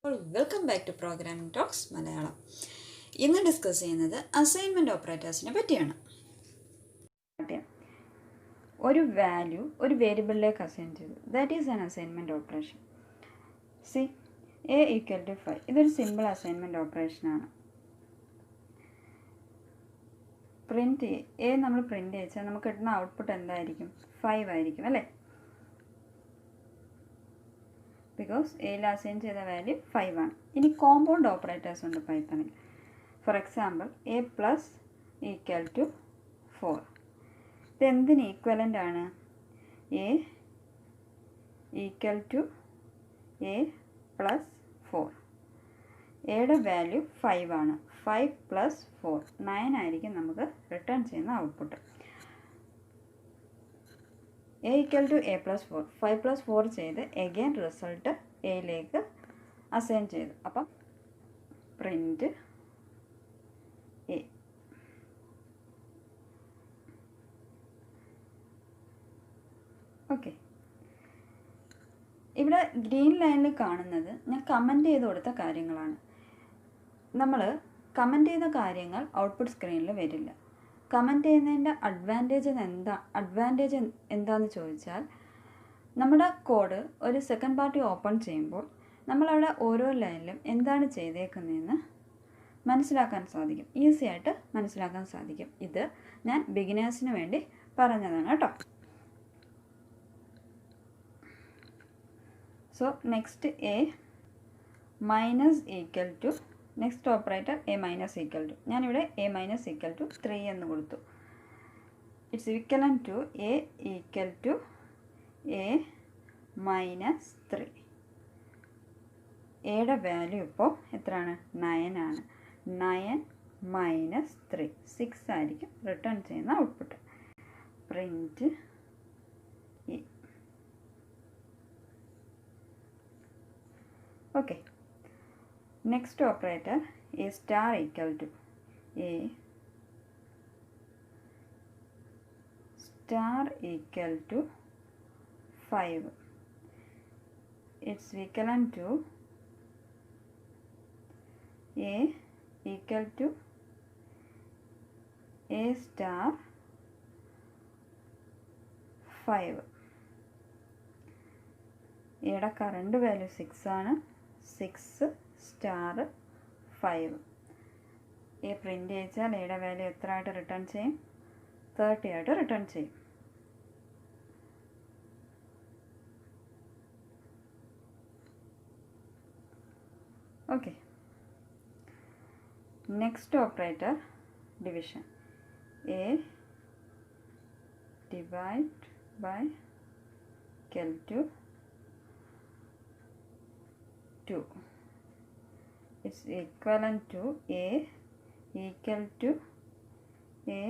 Welcome back to Programming Talks Malayalam. ഇന്ന് discuss ചെയ്യുന്നത് assignment ഓപ്പറേറ്റേഴ്സിനെ പറ്റിയാണ്. ഒരു വാല്യൂ ഒരു വേരിയബിളിലേക്ക് അസൈൻ ചെയ്തു. That is an assignment operation. See a equal to 5. ഇതൊരു സിമ്പിൾ അസൈൻമെൻറ്റ് ഓപ്പറേഷനാണ്. പ്രിൻറ്റ് എ നമ്മൾ പ്രിൻറ്റ് ചെയ്യിച്ചാൽ നമുക്ക് കിട്ടുന്ന ഔട്ട്പുട്ട് എന്തായിരിക്കും? 5 ആയിരിക്കും അല്ലേ? ബിക്കോസ് എയിൽ അസൈൻ ചെയ്ത വാല്യൂ 5 ആണ്. ഇനി കോമ്പൗണ്ട് ഓപ്പറേറ്റേഴ്സ് ഉണ്ട് പൈത്തണിൽ. For example a plus equal to 4. ഇത് എന്തിന് ഈക്വലൻ്റ് ആണ്? A equal to a plus 4. എയുടെ വാല്യൂ 5 ആണ്. 5 പ്ലസ് 4 9 ആയിരിക്കും നമുക്ക് റിട്ടേൺ ചെയ്യുന്ന output. A equal to a plus 4 5 plus 4 ചെയ്ത് എഗെയിൻ റിസൾട്ട് എയിലേക്ക് അസൈൻ ചെയ്തു. അപ്പം പ്രിൻറ്റ് എ. ഓക്കെ, ഇവിടെ ഗ്രീൻ ലൈനിൽ കാണുന്നത് ഞാൻ കമൻറ്റ് ചെയ്ത് കൊടുത്ത കാര്യങ്ങളാണ്. നമ്മൾ കമൻറ്റ് ചെയ്ത കാര്യങ്ങൾ ഔട്ട്പുട്ട് സ്ക്രീനിൽ വരില്ല. കമൻറ്റ് ചെയ്യുന്നതിൻ്റെ അഡ്വാൻറ്റേജ് എന്താണെന്ന് ചോദിച്ചാൽ, നമ്മുടെ കോഡ് ഒരു സെക്കൻഡ് പാർട്ടി ഓപ്പൺ ചെയ്യുമ്പോൾ നമ്മളവിടെ ഓരോ ലൈനിലും എന്താണ് ചെയ്തേക്കുന്നതെന്ന് മനസ്സിലാക്കാൻ സാധിക്കും, ഈസി ആയിട്ട് മനസ്സിലാക്കാൻ സാധിക്കും. ഇത് ഞാൻ ബിഗിനേഴ്സിന് വേണ്ടി പറഞ്ഞതാണ് കേട്ടോ. So next a minus equal to, next operator a minus equal to. ഞാനിവിടെ എ മൈനസ് ഈക്വൽ ടു 3 എന്ന് കൊടുത്തു. It's equivalent to a equal to a minus 3. എയുടെ വാല്യൂ ഇപ്പോൾ എത്രയാണ്? 9 ആണ്. 9 മൈനസ് 3 6 ആയിരിക്കും റിട്ടേൺ ചെയ്യുന്ന output. Print a. Okay, next operator a star equal to a star equal to 5. It's equivalent to a equal to a star 5. എയുടെ current value 6 ആണ്. 6 star 5. A print ചെയ്യിച്ചാൽ എയുടെ value എത്ര ആയിട്ട് റിട്ടേൺ ചെയ്യും? 30 ആയിട്ട് return ചെയ്യും. Okay, next operator division. A divide by equal to 2. It's equivalent to a equal to a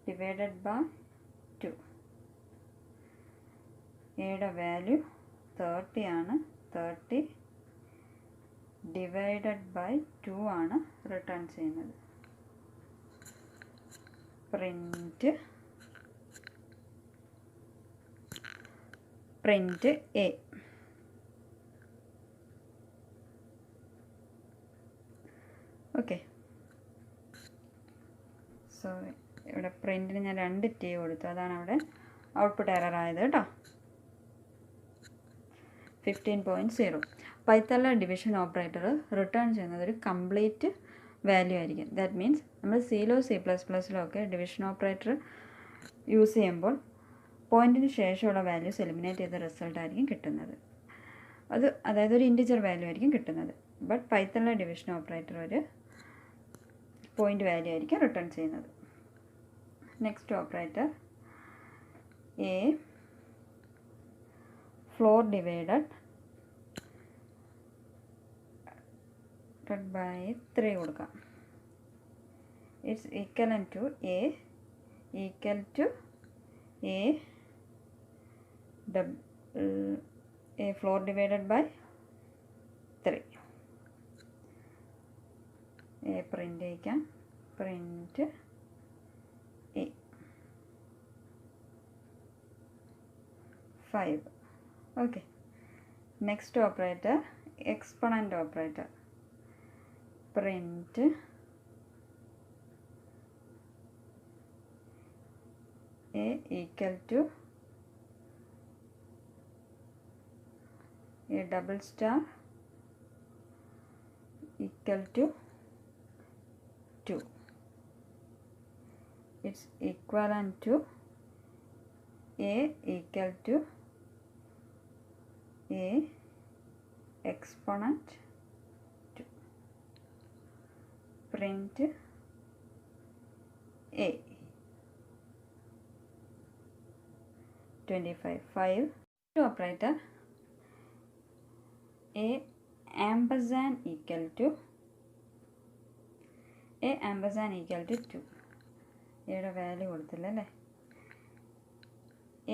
divided by 2. എയുടെ value 30 ആണ്. 30 ഡിവൈഡഡ് ബൈ 2 ആണ് റിട്ടേൺ ചെയ്യുന്നത്. Print a. ഓക്കെ, സോ ഇവിടെ പ്രിൻറ്റിന് ഞാൻ 2 T കൊടുത്തു. അതാണ് അവിടെ ഔട്ട്പുട്ട് എറർ ആയത് കേട്ടോ. 15.0. പൈത്തണിലെ ഡിവിഷൻ ഓപ്പറേറ്റർ റിട്ടേൺ ചെയ്യുന്നത് ഒരു കംപ്ലീറ്റ് വാല്യൂ ആയിരിക്കും. ദാറ്റ് മീൻസ് നമ്മൾ സിയിലോ C++ലോ ഒക്കെ ഡിവിഷൻ ഓപ്പറേറ്റർ യൂസ് ചെയ്യുമ്പോൾ പോയിൻറ്റിന് ശേഷമുള്ള വാല്യൂസ് എലിമിനേറ്റ് ചെയ്ത റിസൾട്ടായിരിക്കും കിട്ടുന്നത്. അതായത് ഒരു ഇൻറ്റിജർ വാല്യൂ ആയിരിക്കും കിട്ടുന്നത്. ബട്ട് പൈത്തണിലെ ഡിവിഷൻ ഓപ്പറേറ്റർ ഒരു പോയിൻ്റ് വാല്യൂ ആയിരിക്കും റിട്ടേൺ ചെയ്യുന്നത്. Next operator a floor divided by 3 കൊടുക്കാം. It's equivalent to a equal to a floor divided by 3. A print ചെയ്യിക്കാം. Print a 5. Okay, next operator exponent operator. Print A equal to a double star equal to 2. It's equivalent to A equal to A exponent 2. Print A 25. 5. Operator A ampersand equal to 2. ഇവിടെ value കൊടുത്തില്ല അല്ലേ.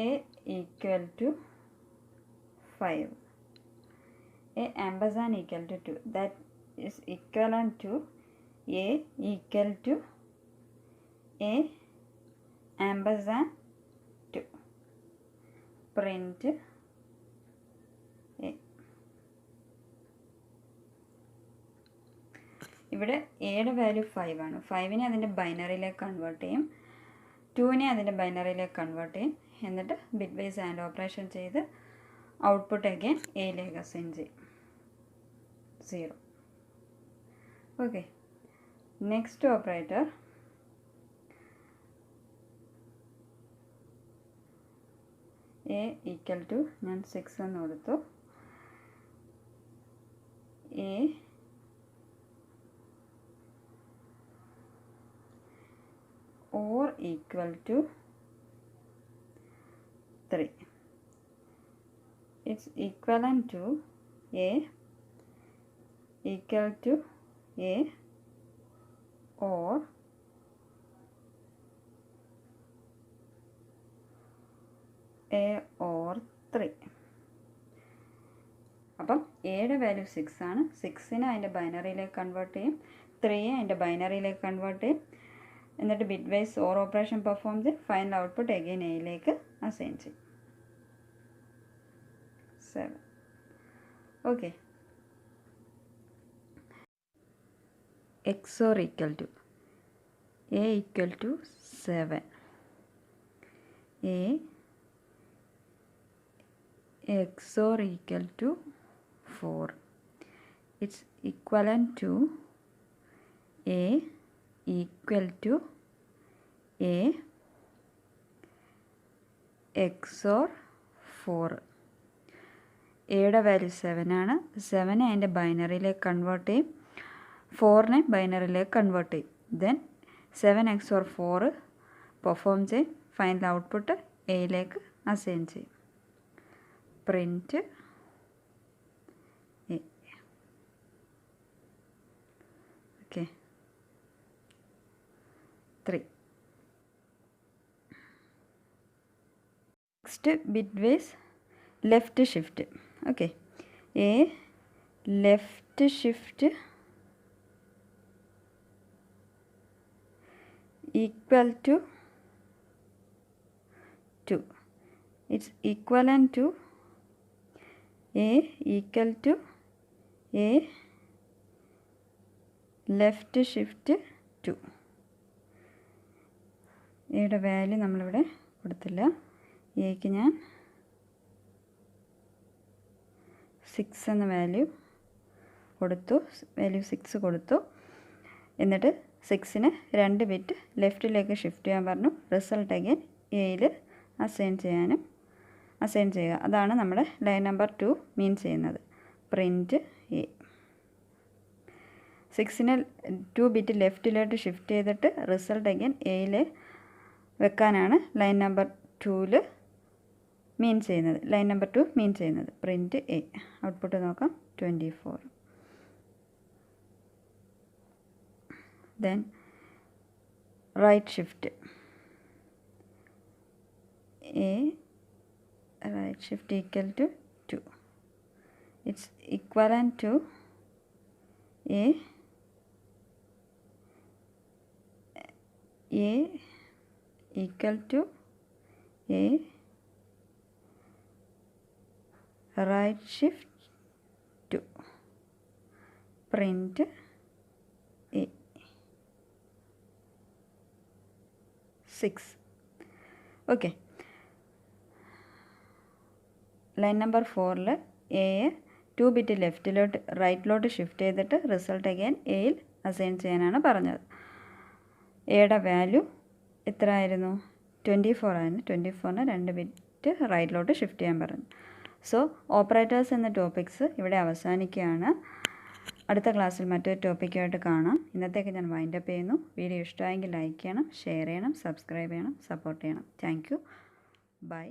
A equal to 5. A ampersand equal to 2. That is equivalent to A equal to A ampersand 2. Print A. ഇവിടെ എയുടെ value 5 ആണ്. 5നെ അതിൻ്റെ ബൈനറിയിലേക്ക് convert ചെയ്യും, 2നെ അതിൻ്റെ ബൈനറിയിലേക്ക് convert ചെയ്യും. എന്നിട്ട് ബിറ്റ് വൈസ് ആൻഡ് ഓപ്പറേഷൻ ചെയ്ത് ഔട്ട്പുട്ട് അഗൈൻ എയിലേക്ക് അസൈൻ ചെയ്യും. 0. Okay. Next operator a equal to ഞാൻ 6 എന്ന് കൊടുത്തു. A or equal to 3. It's equivalent to A equal to A or A or 3. അപ്പം എയുടെ വാല്യൂ 6 ആണ്. 6നെ അതിൻ്റെ ബൈനറിയിലേക്ക് കൺവേർട്ട് ചെയ്യും, 3യെ അതിൻ്റെ ബൈനറിയിലേക്ക് കൺവേർട്ട് ചെയ്യും. എന്നിട്ട് bitwise or operation perform ചെയ്ത് ഫൈനൽ ഔട്ട്പുട്ട് അഗൈൻ എയിലേക്ക് അസൈൻ ചെയ്യും. 7. Okay. XOR equal to A equal to 7. A XOR equal to 4. It's equivalent to A equal to A XOR 4. എയുടെ വാല്യൂ 7 ആണ്. 7നെ അതിൻ്റെ ബൈനറിയിലേക്ക് കൺവേർട്ട് ചെയ്യും, 4നെ ബൈനറിയിലേക്ക് convert ചെയ്യും. Then 7 XOR 4 perform ചെയ്യും, final output എയിലേക്ക് assign ചെയ്യും. Print a. Okay. 3. Next bitwise left shift. Okay. A left shift equal to 2. It's equivalent to A equal to A left shift 2. എയുടെ value നമ്മളിവിടെ കൊടുത്തില്ല. എക്ക് ഞാൻ 6 എന്ന വാല്യൂ കൊടുത്തു, വാല്യൂ 6 കൊടുത്തു. എന്നിട്ട് 6ന് 2 ബിറ്റ് ലെഫ്റ്റിലേക്ക് ഷിഫ്റ്റ് ചെയ്യാൻ പറഞ്ഞു. റിസൾട്ട് അഗൈൻ എയിൽ അസൈൻ ചെയ്യുക. അതാണ് നമ്മുടെ ലൈൻ നമ്പർ 2 മീൻ ചെയ്യുന്നത്. Print a. 6ന് 2 ബിറ്റ് ലെഫ്റ്റിലോട്ട് ഷിഫ്റ്റ് ചെയ്തിട്ട് റിസൾട്ട് അഗൈൻ എയിൽ വെക്കാനാണ് ലൈൻ നമ്പർ 2ൽ മീൻ ചെയ്യുന്നത്. ലൈൻ നമ്പർ 2 മീൻ ചെയ്യുന്നത്. Print A. ഔട്ട്പുട്ട് നോക്കാം. 24. Then right shift. A right shift equal to 2. It's equivalent to A equal to A right shift 2. Print a 6. Okay, line number 4ൽ എയെ 2 bit റൈറ്റിലോട്ട് shift ചെയ്തിട്ട് result again എയിൽ assign ചെയ്യാനാണ് പറഞ്ഞത്. എയുടെ വാല്യൂ എത്ര ആയിരുന്നു? 24 ആയിരുന്നു. 24ന് 2 ബിറ്റ് റൈറ്റിലോട്ട് ഷിഫ്റ്റ് ചെയ്യാൻ പറഞ്ഞു. സോ ഓപ്പറേറ്റേഴ്സ് എന്ന ടോപ്പിക്സ് ഇവിടെ അവസാനിക്കുകയാണ്. അടുത്ത ക്ലാസ്സിൽ മറ്റൊരു ടോപ്പിക്കുമായിട്ട് കാണാം. ഇന്നത്തേക്ക് ഞാൻ വൈൻഡപ്പ് ചെയ്യുന്നു. വീഡിയോ ഇഷ്ടമായെങ്കിൽ ലൈക്ക് ചെയ്യണം, ഷെയർ ചെയ്യണം, സബ്സ്ക്രൈബ് ചെയ്യണം, സപ്പോർട്ട് ചെയ്യണം. Thank you. ബൈ.